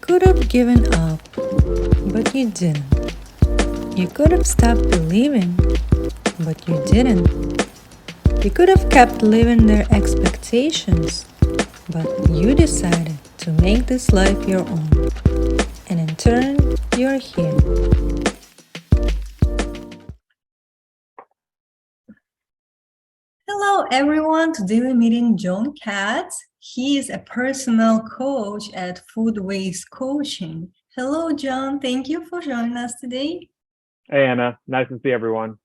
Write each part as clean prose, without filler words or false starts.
could have given up, but you didn't. You could have stopped believing, but you didn't. You could have kept living their expectations, but you decided to make this life your own. And in turn, you're here. Hello, everyone. Today we're meeting Jon Katz. He is a personal coach at Food Waste Coaching. Hello, Jon. Thank you for joining us today. Hey, Anna. Nice to see everyone.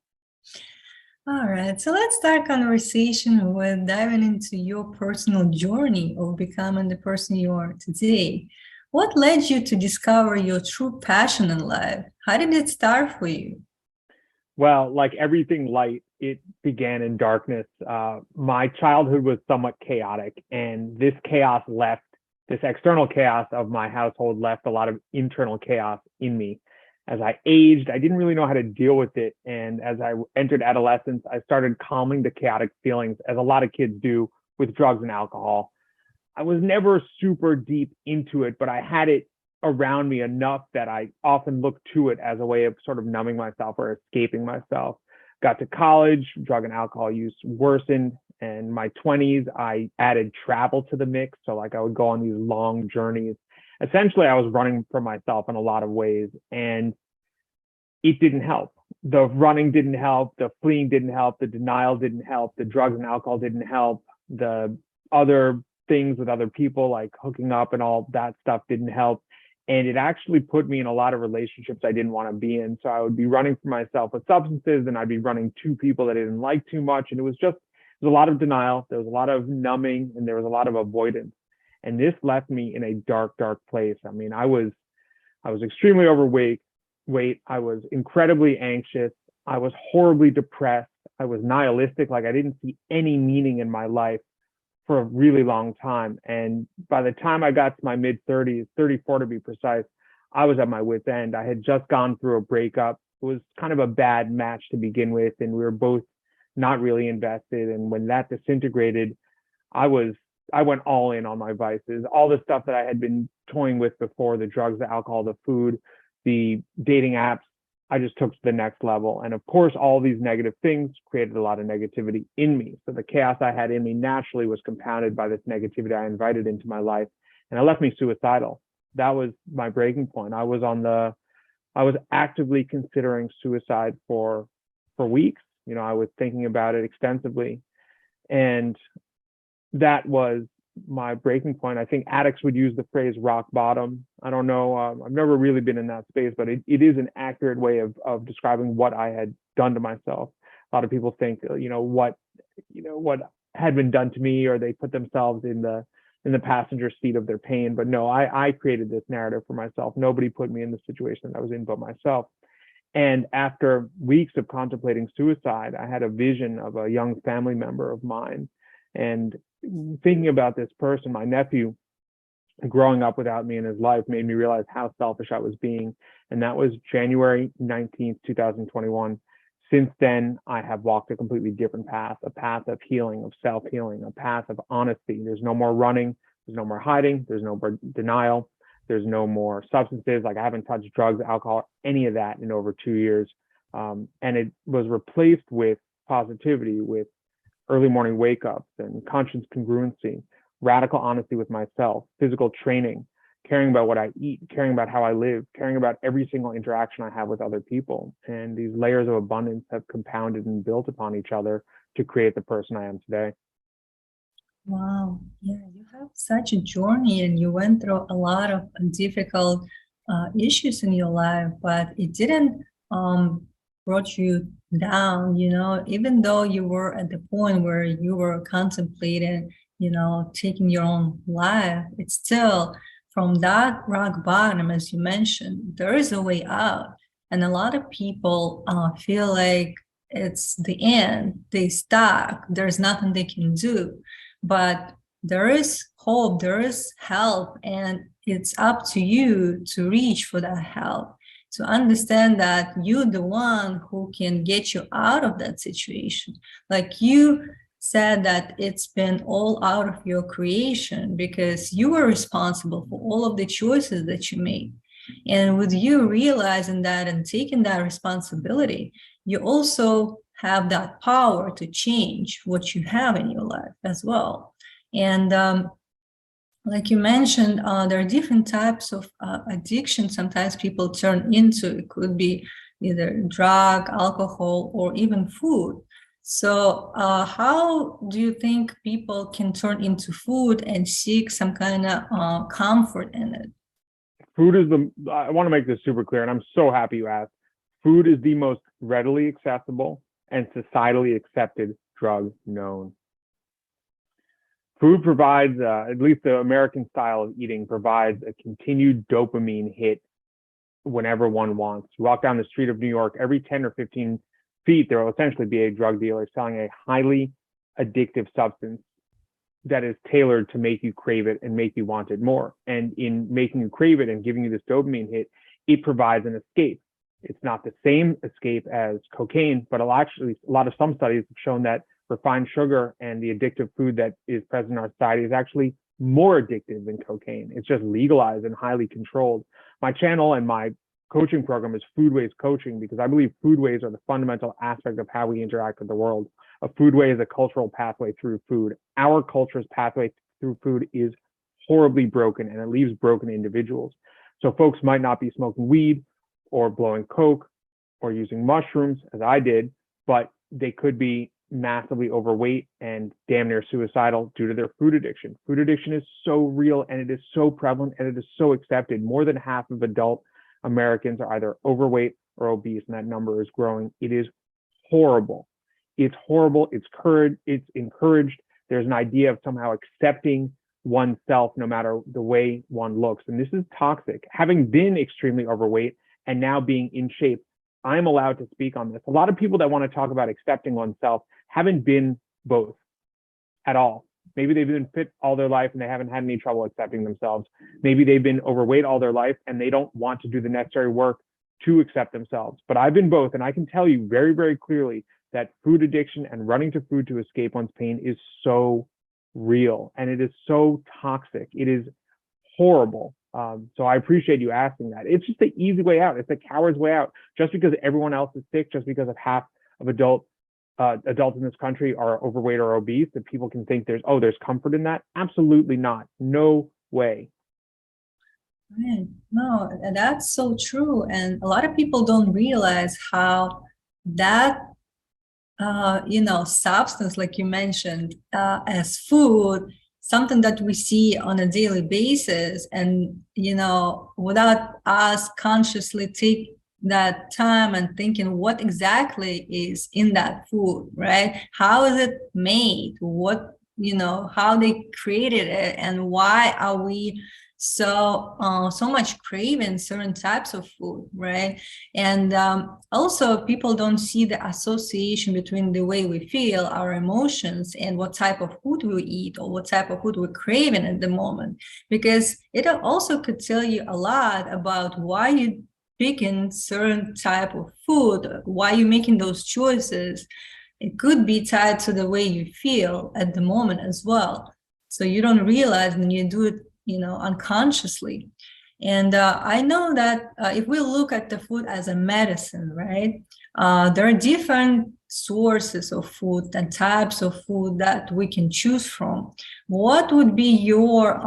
All right, so let's start conversation with diving into your personal journey of becoming the person you are today. What led you to discover your true passion in life? How did it start for you? Well, like everything light, it began in darkness. My childhood was somewhat chaotic, and this external chaos of my household left a lot of internal chaos in me. As I aged, I didn't really know how to deal with it. And as I entered adolescence, I started calming the chaotic feelings, as a lot of kids do with drugs and alcohol. I was never super deep into it, but I had it around me enough that I often looked to it as a way of sort of numbing myself or escaping myself. Got to college, drug and alcohol use worsened. And my 20s, I added travel to the mix. So like I would go on these long journeys. Essentially, I was running from myself in a lot of ways, and it didn't help. The running didn't help. The fleeing didn't help. The denial didn't help. The drugs and alcohol didn't help. The other things with other people, like hooking up and all that stuff, didn't help. And it actually put me in a lot of relationships I didn't want to be in. So I would be running for myself with substances, and I'd be running to people that I didn't like too much. And it was a lot of denial. There was a lot of numbing, and there was a lot of avoidance. And this left me in a dark, dark place. I mean, I was extremely overweight. I was incredibly anxious. I was horribly depressed. I was nihilistic. Like I didn't see any meaning in my life for a really long time. And by the time I got to my mid 30s, 34 to be precise, I was at my wit's end. I had just gone through a breakup. It was kind of a bad match to begin with, and we were both not really invested. And when that disintegrated, I went all in on my vices, all the stuff that I had been toying with before, the drugs, the alcohol, the food, the dating apps. I just took to the next level. And of course, all these negative things created a lot of negativity in me. So the chaos I had in me naturally was compounded by this negativity I invited into my life. And it left me suicidal. That was my breaking point. I was actively considering suicide for weeks. You know, I was thinking about it extensively. And that was my breaking point. I think addicts would use the phrase rock bottom. I don't know. I've never really been in that space, but it is an accurate way of describing what I had done to myself. A lot of people think, what had been done to me, or they put themselves in the passenger seat of their pain. But no, I created this narrative for myself. Nobody put me in the situation that I was in but myself. And after weeks of contemplating suicide, I had a vision of a young family member of mine. And thinking about this person, my nephew, growing up without me in his life, made me realize how selfish I was being. And that was January 19th, 2021. Since then, I have walked a completely different path, a path of healing, of self-healing, a path of honesty. There's no more running. There's no more hiding. There's no more denial. There's no more substances. Like I haven't touched drugs, alcohol, any of that in over 2 years. And it was replaced with positivity, with early morning wake ups and conscious congruency, radical honesty with myself, physical training, caring about what I eat, caring about how I live, caring about every single interaction I have with other people. And these layers of abundance have compounded and built upon each other to create the person I am today. Wow. Yeah, you have such a journey, and you went through a lot of difficult issues in your life, but it didn't brought you down, even though you were at the point where you were contemplating, taking your own life. It's still from that rock bottom, as you mentioned, there is a way out. And a lot of people feel like it's the end, they stuck, there's nothing they can do. But there is hope, there is help, and it's up to you to reach for that help, to understand that you're the one who can get you out of that situation. Like you said that it's been all out of your creation because you were responsible for all of the choices that you made. And with you realizing that and taking that responsibility, you also have that power to change what you have in your life as well. And like you mentioned, there are different types of addiction sometimes people turn into. It could be either drug, alcohol, or even food. So how do you think people can turn into food and seek some kind of comfort in it? Food is I want to make this super clear, and I'm so happy you asked. Food is the most readily accessible and societally accepted drug known. Food provides, at least the American style of eating, provides a continued dopamine hit whenever one wants. You walk down the street of New York, every 10 or 15 feet, there will essentially be a drug dealer selling a highly addictive substance that is tailored to make you crave it and make you want it more. And in making you crave it and giving you this dopamine hit, it provides an escape. It's not the same escape as cocaine, but a lot of some studies have shown that refined sugar and the addictive food that is present in our society is actually more addictive than cocaine. It's just legalized and highly controlled. My channel and my coaching program is Foodways Coaching because I believe foodways are the fundamental aspect of how we interact with the world. A foodway is a cultural pathway through food. Our culture's pathway through food is horribly broken, and it leaves broken individuals. So folks might not be smoking weed or blowing coke or using mushrooms, as I did, but they could be massively overweight and damn near suicidal due to their food addiction. Food addiction is so real, and it is so prevalent, and it is so accepted. More than half of adult Americans are either overweight or obese, and that number is growing. It is horrible. It's horrible. It's encouraged. There's an idea of somehow accepting oneself no matter the way one looks. And this is toxic. Having been extremely overweight and now being in shape, I'm allowed to speak on this. A lot of people that want to talk about accepting oneself haven't been both at all. Maybe they've been fit all their life and they haven't had any trouble accepting themselves. Maybe they've been overweight all their life and they don't want to do the necessary work to accept themselves. But I've been both, and I can tell you very, very clearly that food addiction and running to food to escape one's pain is so real, and it is so toxic. It is horrible. So I appreciate you asking that. It's just the easy way out. It's the coward's way out. Just because everyone else is sick, just because of half of adults in this country are overweight or obese, that people can think there's comfort in that. Absolutely not. No way. Right. No, that's so true. And a lot of people don't realize how that substance, like you mentioned, as food, something that we see on a daily basis, and without us consciously take that time and thinking what exactly is in that food, right? How is it made? What, how they created it, and why are we so much craving certain types of food, right? And also people don't see the association between the way we feel, our emotions, and what type of food we eat or what type of food we're craving at the moment, because it also could tell you a lot about why you picking certain type of food, why you're making those choices. It could be tied to the way you feel at the moment as well. So you don't realize when you do it unconsciously. And I know that if we look at the food as a medicine, right, there are different sources of food and types of food that we can choose from. What would be your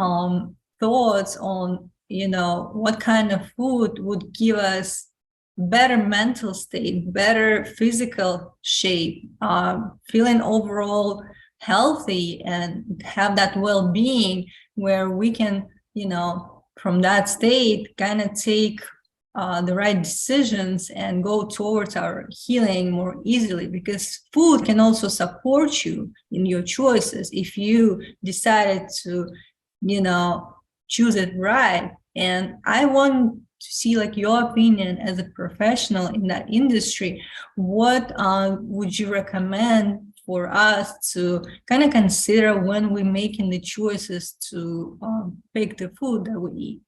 thoughts on, what kind of food would give us better mental state, better physical shape, feeling overall healthy, and have that well-being where we can, from that state, kind of take the right decisions and go towards our healing more easily, because food can also support you in your choices if you decided to, choose it right. And I want to see like your opinion as a professional in that industry. What would you recommend for us to kind of consider when we're making the choices to pick the food that we eat?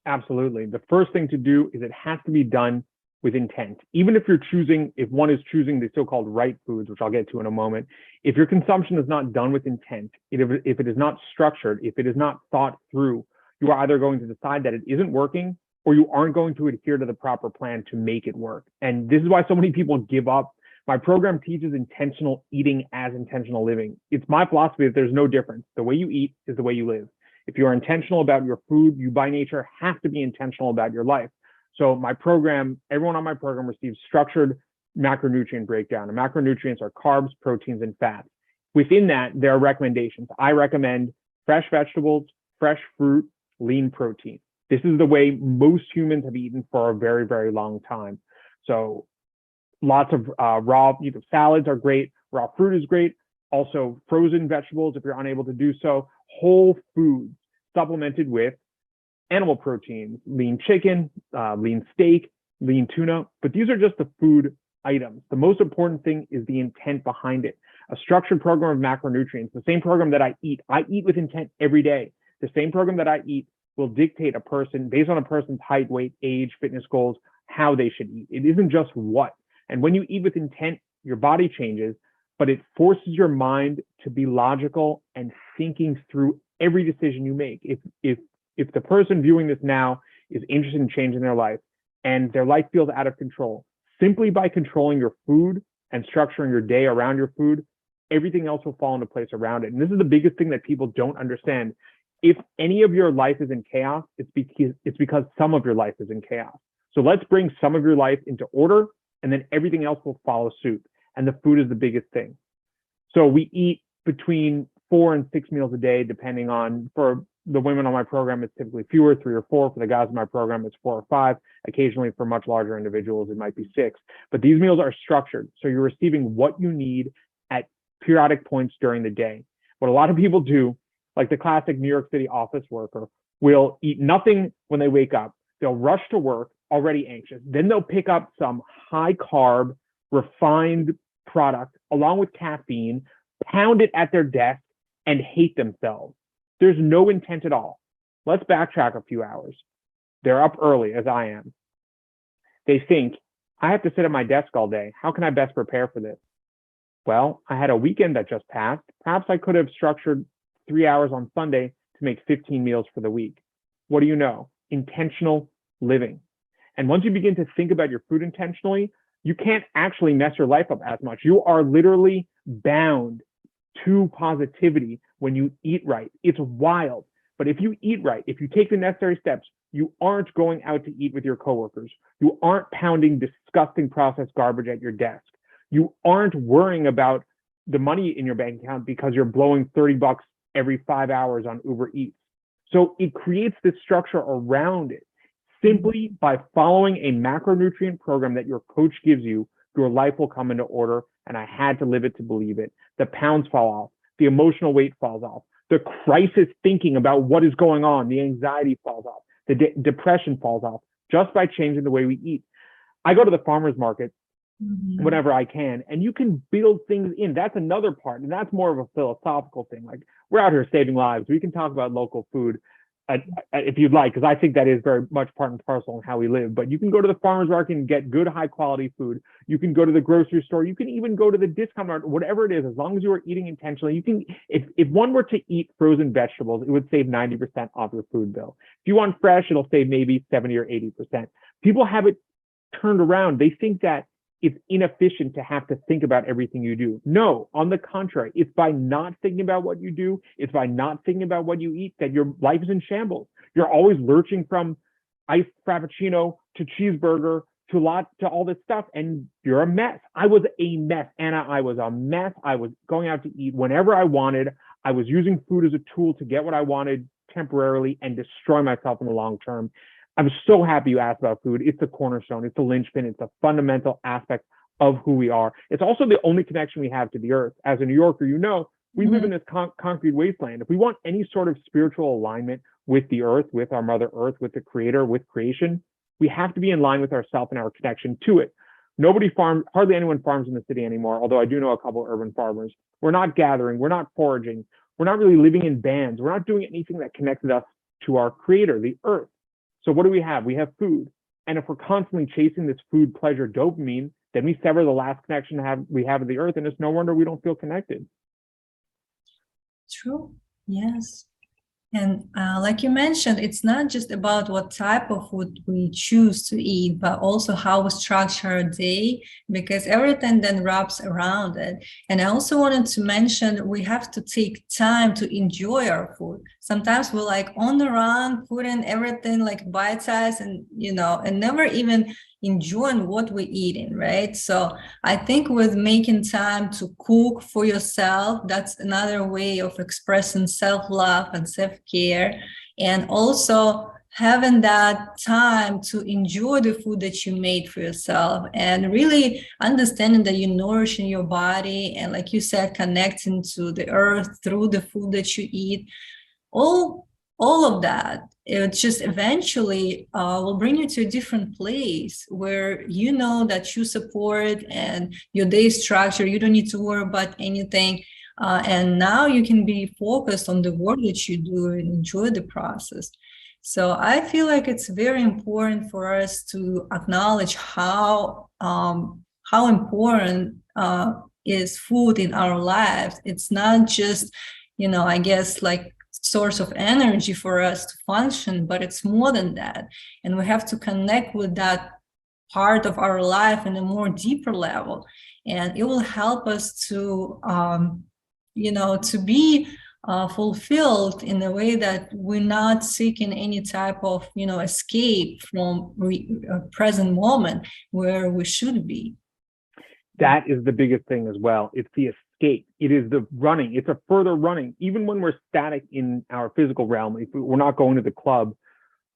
Absolutely. The first thing to do is it has to be done with intent. Even if if one is choosing the so-called right foods, which I'll get to in a moment, if your consumption is not done with intent, if it is not structured, if it is not thought through, you are either going to decide that it isn't working, or you aren't going to adhere to the proper plan to make it work. And this is why so many people give up. My program teaches intentional eating as intentional living. It's my philosophy that there's no difference. The way you eat is the way you live. If you're intentional about your food, you by nature have to be intentional about your life. So my program, everyone on my program receives structured macronutrient breakdown. And macronutrients are carbs, proteins, and fats. Within that, there are recommendations. I recommend fresh vegetables, fresh fruit, lean protein. This is the way most humans have eaten for a very, very long time. So lots of raw salads are great. Raw fruit is great. Also frozen vegetables, if you're unable to do so. Whole foods supplemented with animal proteins, lean chicken, lean steak, lean tuna. But these are just the food items. The most important thing is the intent behind it. A structured program of macronutrients, the same program that I eat with intent every day. The same program that I eat will dictate a person, based on a person's height, weight, age, fitness goals, how they should eat. It isn't just what. And when you eat with intent, your body changes, but it forces your mind to be logical and thinking through every decision you make. If the person viewing this now is interested in changing their life and their life feels out of control, simply by controlling your food and structuring your day around your food, everything else will fall into place around it. And this is the biggest thing that people don't understand. If any of your life is in chaos, it's because some of your life is in chaos. So let's bring some of your life into order, and then everything else will follow suit. And the food is the biggest thing. So we eat between 4 and 6 meals a day, depending on, for the women on my program, it's typically fewer, 3 or 4. For the guys in my program, it's 4 or 5. Occasionally, for much larger individuals, it might be 6. But these meals are structured. So you're receiving what you need at periodic points during the day. What a lot of people do, like the classic New York City office worker, will eat nothing when they wake up. They'll rush to work already anxious. Then they'll pick up some high carb, refined product along with caffeine, pound it at their desk, and hate themselves. There's no intent at all. Let's backtrack a few hours. They're up early, as I am. They think, I have to sit at my desk all day. How can I best prepare for this? Well, I had a weekend that just passed. Perhaps I could have structured 3 hours on Sunday to make 15 meals for the week. What do you know? Intentional living. And once you begin to think about your food intentionally, you can't actually mess your life up as much. You are literally bound to positivity when you eat right. It's wild. But if you eat right, if you take the necessary steps, you aren't going out to eat with your coworkers. You aren't pounding disgusting processed garbage at your desk. You aren't worrying about the money in your bank account because you're blowing $30 every 5 hours on Uber Eats. So it creates this structure around it. Simply by following a macronutrient program that your coach gives you, your life will come into order. And I had to live it to believe it. The pounds fall off. The emotional weight falls off. The crisis thinking about what is going on, the anxiety falls off. The depression falls off just by changing the way we eat. I go to the farmer's market whenever I can, and you can build things in. That's another part, and that's more of a philosophical thing. Like, we're out here saving lives. We can talk about local food if you'd like, because I think that is very much part and parcel in how we live. But you can go to the farmer's market and get good, high quality food. You can go to the grocery store. You can even go to the discount market, whatever it is, as long as you are eating intentionally. You can, if one were to eat frozen vegetables, it would save 90% off your food bill. If you want fresh, it'll save maybe 70 or 80%. People have it turned around. They think that it's inefficient to have to think about everything you do. No, on the contrary, it's by not thinking about what you do, it's by not thinking about what you eat that your life is in shambles. You're always lurching from iced frappuccino to cheeseburger to all this stuff, and you're a mess. I was a mess, Anna. I was a mess. I was going out to eat whenever I wanted. I was using food as a tool to get what I wanted temporarily and destroy myself in the long term. I'm so happy you asked about food. It's a cornerstone. It's a linchpin. It's a fundamental aspect of who we are. It's also the only connection we have to the earth. As a New Yorker, you know, we live in this concrete wasteland. If we want any sort of spiritual alignment with the earth, with our Mother Earth, with the Creator, with creation, we have to be in line with ourselves and our connection to it. Hardly anyone farms in the city anymore, although I do know a couple of urban farmers. We're not gathering. We're not foraging. We're not really living in bands. We're not doing anything that connected us to our Creator, the earth. So what do we have? We have food. And if we're constantly chasing this food pleasure dopamine, then we sever the last connection we have with the earth, and it's no wonder we don't feel connected. True. Yes. And like you mentioned, it's not just about what type of food we choose to eat, but also how we structure our day, because everything then wraps around it. And I also wanted to mention we have to take time to enjoy our food. Sometimes we're like on the run, putting everything like bite size and, and never even enjoying what we're eating, right? So I think with making time to cook for yourself, that's another way of expressing self-love and self-care. And also having that time to enjoy the food that you made for yourself and really understanding that you're nourishing your body. And like you said, connecting to the earth through the food that you eat. All of that, it just eventually will bring you to a different place where you know that you support and your day structure, you don't need to worry about anything. And now you can be focused on the work that you do and enjoy the process. So I feel like it's very important for us to acknowledge how important is food in our lives. It's not just, I guess like source of energy for us to function, but it's more than that. And we have to connect with that part of our life in a more deeper level. And it will help us to, to be fulfilled in a way that we're not seeking any type of, escape from present moment where we should be. That is the biggest thing as well. It's the escape. It is the running. It's a further running. Even when we're static in our physical realm, if we're not going to the club,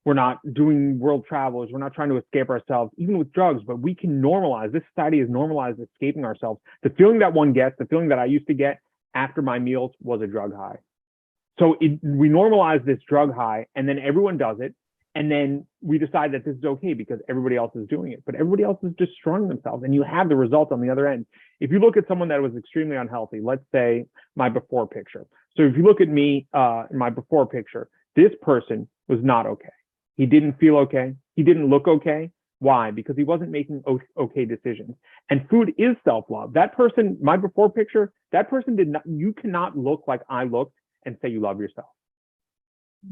we're not doing world travels, we're not trying to escape ourselves, even with drugs, but we can normalize. This society has normalized escaping ourselves. The feeling that one gets, the feeling that I used to get after my meals was a drug high. So we normalize this drug high, and then everyone does it. And then we decide that this is okay because everybody else is doing it, but everybody else is destroying themselves, and you have the result on the other end. If you look at someone that was extremely unhealthy, let's say my before picture. So if you look at me in my before picture, this person was not okay. He didn't feel okay. He didn't look okay. Why? Because he wasn't making okay decisions. And food is self-love. That person, my before picture, that person did not, you cannot look like I looked and say you love yourself.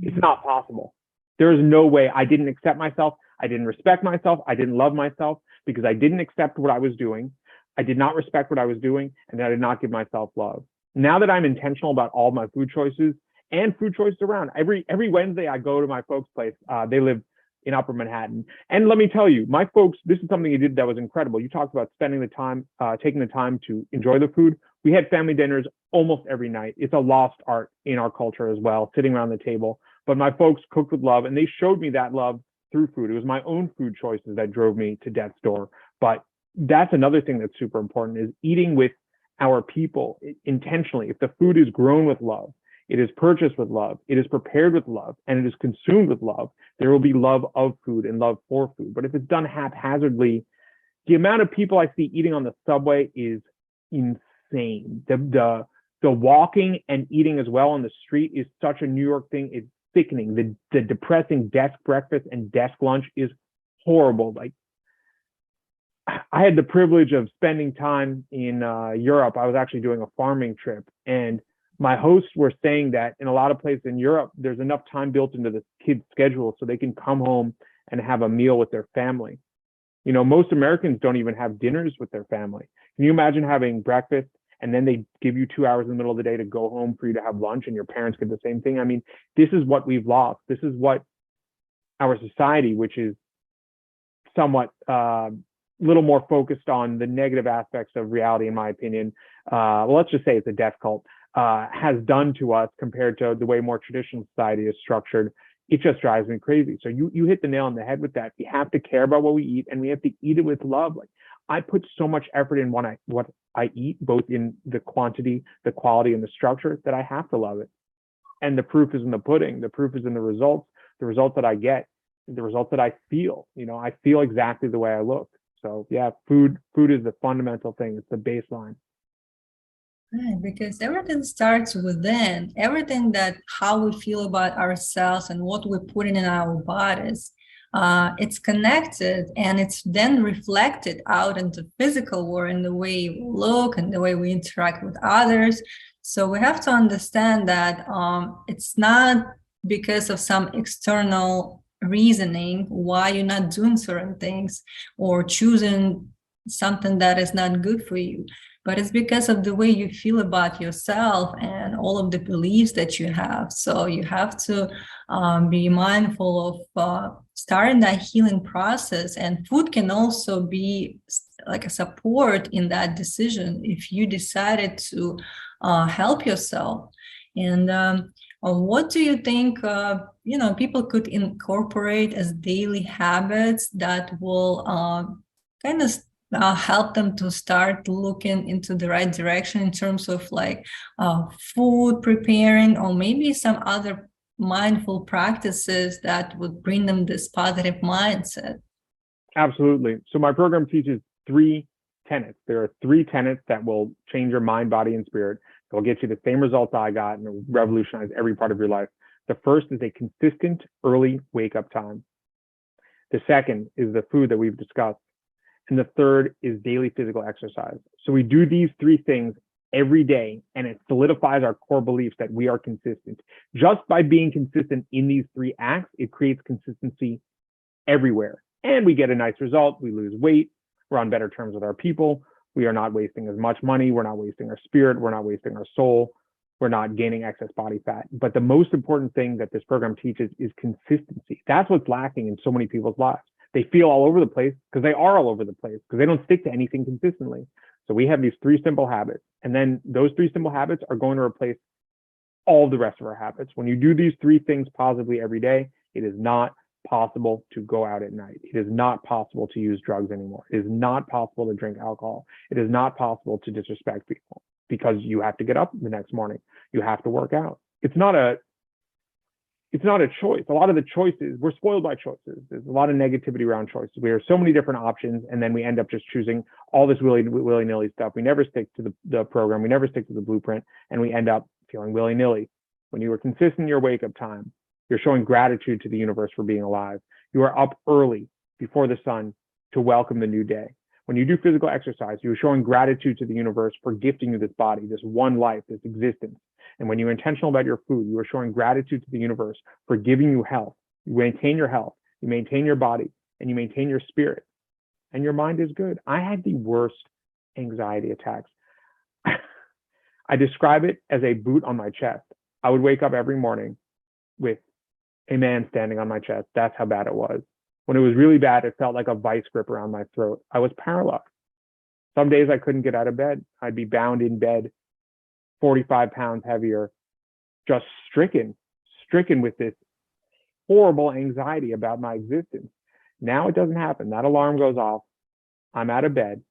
It's not possible. There is no way. I didn't accept myself. I didn't respect myself. I didn't love myself because I didn't accept what I was doing. I did not respect what I was doing, and I did not give myself love. Now that I'm intentional about all my food choices and food choices around, every Wednesday I go to my folks' place. They live in Upper Manhattan. And let me tell you, my folks, this is something you did that was incredible. You talked about spending the time, taking the time to enjoy the food. We had family dinners almost every night. It's a lost art in our culture as well, sitting around the table. But my folks cooked with love, and they showed me that love through food. It was my own food choices that drove me to death's door. But that's another thing that's super important, is eating with our people intentionally. If the food is grown with love, it is purchased with love, it is prepared with love, and it is consumed with love, there will be love of food and love for food. But if it's done haphazardly, the amount of people I see eating on the subway is insane. The walking and eating as well on the street is such a New York thing. It's sickening. The depressing desk breakfast and desk lunch is horrible. Like, I had the privilege of spending time in Europe. I was actually doing a farming trip, and my hosts were saying that in a lot of places in Europe, there's enough time built into the kids' schedule so they can come home and have a meal with their family. You know, most Americans don't even have dinners with their family. Can you imagine having breakfast and then they give you 2 hours in the middle of the day to go home for you to have lunch, and your parents get the same thing? I mean, this is what we've lost. This is what our society, which is somewhat little more focused on the negative aspects of reality, in my opinion. Well, let's just say it's a death cult, has done to us compared to the way more traditional society is structured. It just drives me crazy. So you hit the nail on the head with that. We have to care about what we eat, and we have to eat it with love. Like, I put so much effort in what I eat, both in the quantity, the quality, and the structure, that I have to love it. And the proof is in the pudding. The proof is in the results that I get, the results that I feel. You know, I feel exactly the way I look. So yeah, food is the fundamental thing. It's the baseline. Right, because everything starts within. Everything that how we feel about ourselves and what we're putting in our bodies it's connected, and it's then reflected out into physical world in the way we look and the way we interact with others. So we have to understand that it's not because of some external reasoning why you're not doing certain things or choosing something that is not good for you, but it's because of the way you feel about yourself and all of the beliefs that you have. So you have to be mindful of starting that healing process, and food can also be like a support in that decision if you decided to help yourself. And what do you think people could incorporate as daily habits that will kind of help them to start looking into the right direction in terms of like food preparing, or maybe some other mindful practices that would bring them this positive mindset? Absolutely. So my program teaches 3 tenets. There are 3 tenets that will change your mind, body, and spirit. They'll get you the same results I got and it'll revolutionize every part of your life. The first is a consistent early wake-up time. The second is the food that we've discussed. And the third is daily physical exercise. So we do these 3 things every day, and it solidifies our core beliefs that we are consistent. Just by being consistent in these 3 acts, it creates consistency everywhere. And we get a nice result. We lose weight. We're on better terms with our people. We are not wasting as much money. We're not wasting our spirit. We're not wasting our soul. We're not gaining excess body fat. But the most important thing that this program teaches is consistency. That's what's lacking in so many people's lives. They feel all over the place because they are all over the place because they don't stick to anything consistently. So we have these 3 simple habits, and then those 3 simple habits are going to replace all the rest of our habits. When you do these 3 things positively every day, it is not possible to go out at night. It is not possible to use drugs anymore. It is not possible to drink alcohol. It is not possible to disrespect people because you have to get up the next morning. You have to work out. It's not a choice. A lot of the choices, we're spoiled by choices. There's a lot of negativity around choices. We have so many different options, and then we end up just choosing all this willy-nilly stuff. We never stick to the program. We never stick to the blueprint, and we end up feeling willy-nilly. When you are consistent in your wake-up time, you're showing gratitude to the universe for being alive. You are up early before the sun to welcome the new day. When you do physical exercise, you're showing gratitude to the universe for gifting you this body, this one life, this existence. And when you're intentional about your food, you are showing gratitude to the universe for giving you health. You maintain your health, you maintain your body, and you maintain your spirit. And your mind is good. I had the worst anxiety attacks. I describe it as a boot on my chest. I would wake up every morning with a man standing on my chest. That's how bad it was. When it was really bad, it felt like a vice grip around my throat. I was paralyzed. Some days I couldn't get out of bed. I'd be bound in bed, 45 pounds heavier, just stricken with this horrible anxiety about my existence. Now it doesn't happen. That alarm goes off. I'm out of bed.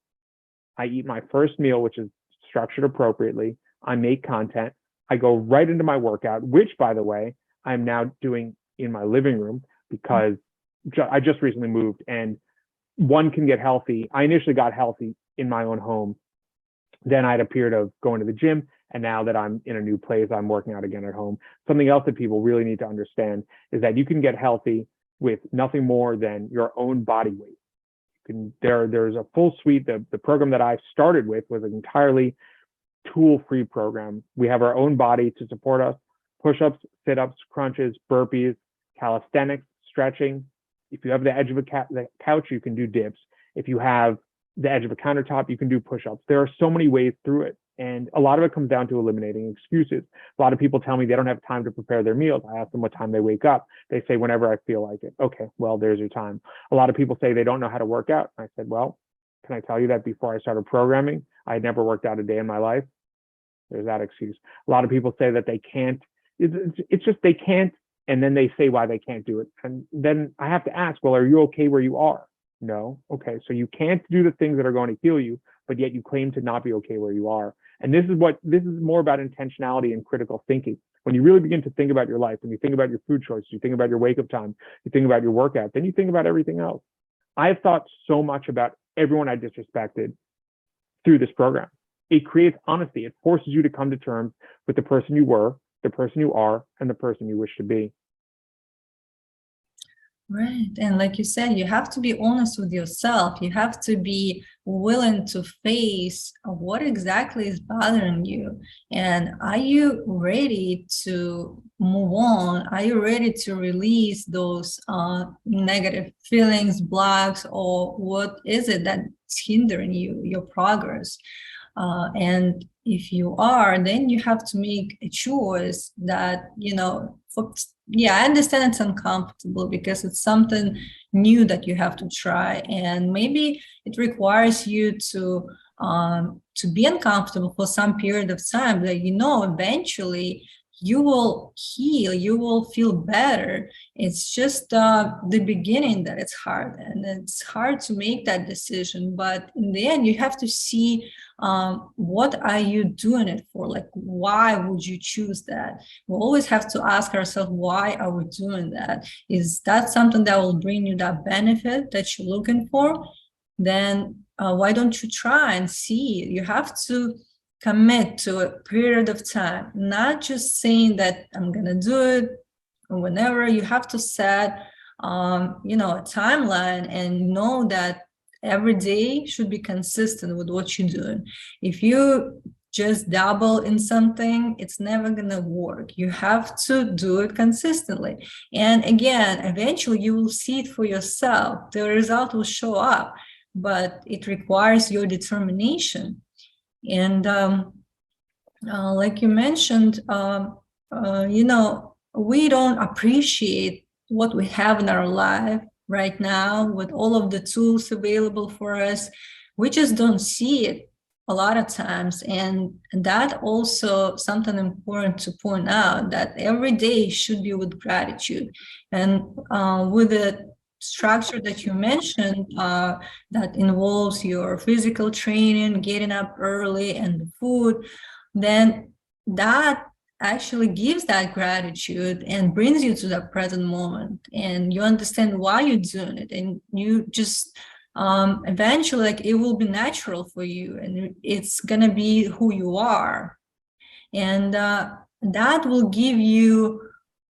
I eat my first meal, which is structured appropriately. I make content. I go right into my workout, which, by the way, I'm now doing in my living room because I just recently moved, and one can get healthy. I initially got healthy in my own home. Then I had a period of going to the gym, and now that I'm in a new place, I'm working out again at home. Something else that people really need to understand is that you can get healthy with nothing more than your own body weight. There's a full suite. The program that I started with was an entirely tool-free program. We have our own body to support us: push-ups, sit-ups, crunches, burpees, calisthenics, stretching. If you have the edge of the couch, you can do dips. If you have the edge of a countertop, you can do push-ups. There are so many ways through it. And a lot of it comes down to eliminating excuses. A lot of people tell me they don't have time to prepare their meals. I ask them what time they wake up. They say, whenever I feel like it. Okay, well, there's your time. A lot of people say they don't know how to work out. I said, well, can I tell you that before I started programming, I had never worked out a day in my life? There's that excuse. A lot of people say that they can't. It's just they can't, and then they say why they can't do it. And then I have to ask, well, are you okay where you are? No. Okay, so you can't do the things that are going to heal you, but yet you claim to not be okay where you are. And this is more about intentionality and critical thinking. When you really begin to think about your life, when you think about your food choices, you think about your wake-up time, you think about your workout, then you think about everything else. I have thought so much about everyone I disrespected through this program. It creates honesty. It forces you to come to terms with the person you were, the person you are, and the person you wish to be. Right. And like you said, you have to be honest with yourself. You have to be willing to face what exactly is bothering you. And are you ready to move on? Are you ready to release those negative feelings, blocks, or what is it that's hindering you, your progress? And if you are, then you have to make a choice that, yeah, I understand it's uncomfortable because it's something new that you have to try. And maybe it requires you to be uncomfortable for some period of time, that, eventually you will heal, you will feel better. It's just the beginning that it's hard, and it's hard to make that decision. But in the end, you have to see what are you doing it for? Like, why would you choose that? We always have to ask ourselves, why are we doing that? Is that something that will bring you that benefit that you're looking for? Then why don't you try and see? You have to commit to a period of time, not just saying that I'm gonna do it whenever. You have to set a timeline and know that every day should be consistent with what you're doing. If you just dabble in something, it's never gonna work. You have to do it consistently. And again, eventually you will see it for yourself. The result will show up, but it requires your determination. And like you mentioned, we don't appreciate what we have in our life right now with all of the tools available for us. We just don't see it a lot of times. And that also something important to point out, that every day should be with gratitude. And with the structure that you mentioned, that involves your physical training, getting up early, and the food, then that actually gives that gratitude and brings you to that present moment, and you understand why you're doing it, and you just eventually, like, it will be natural for you, and it's gonna be who you are. And that will give you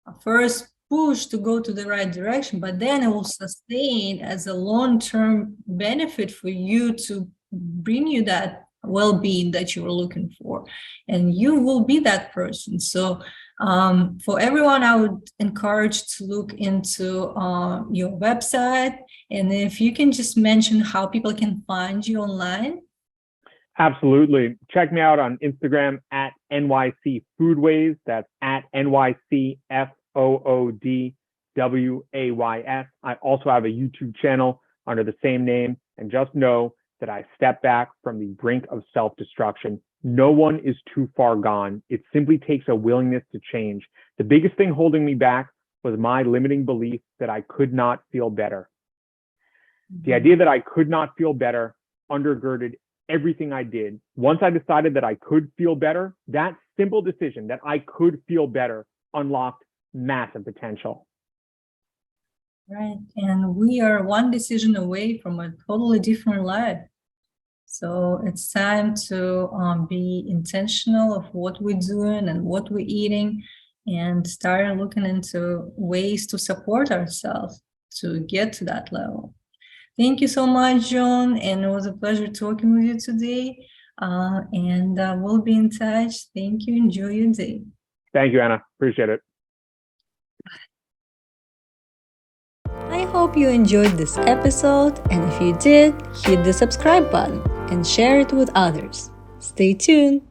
a first push to go to the right direction, but then it will sustain as a long-term benefit for you to bring you that well-being that you were looking for, and you will be that person. So for everyone, I would encourage to look into your website, and if you can just mention how people can find you online. Absolutely. Check me out on Instagram at NYC Foodways. That's at NYCFOODWAYS. I also have a YouTube channel under the same name. And just know that I step back from the brink of self-destruction. No one is too far gone. It simply takes a willingness to change. The biggest thing holding me back was my limiting belief that I could not feel better. The idea that I could not feel better undergirded everything I did. Once I decided that I could feel better, that simple decision that I could feel better unlocked massive potential. Right. And we are one decision away from a totally different life. So it's time to be intentional of what we're doing and what we're eating, and start looking into ways to support ourselves to get to that level. Thank you so much, Jon, and it was a pleasure talking with you today. And we'll be in touch. Thank you. Enjoy your day. Thank you, Anna. Appreciate it. I hope you enjoyed this episode, and if you did, hit the subscribe button and share it with others. Stay tuned.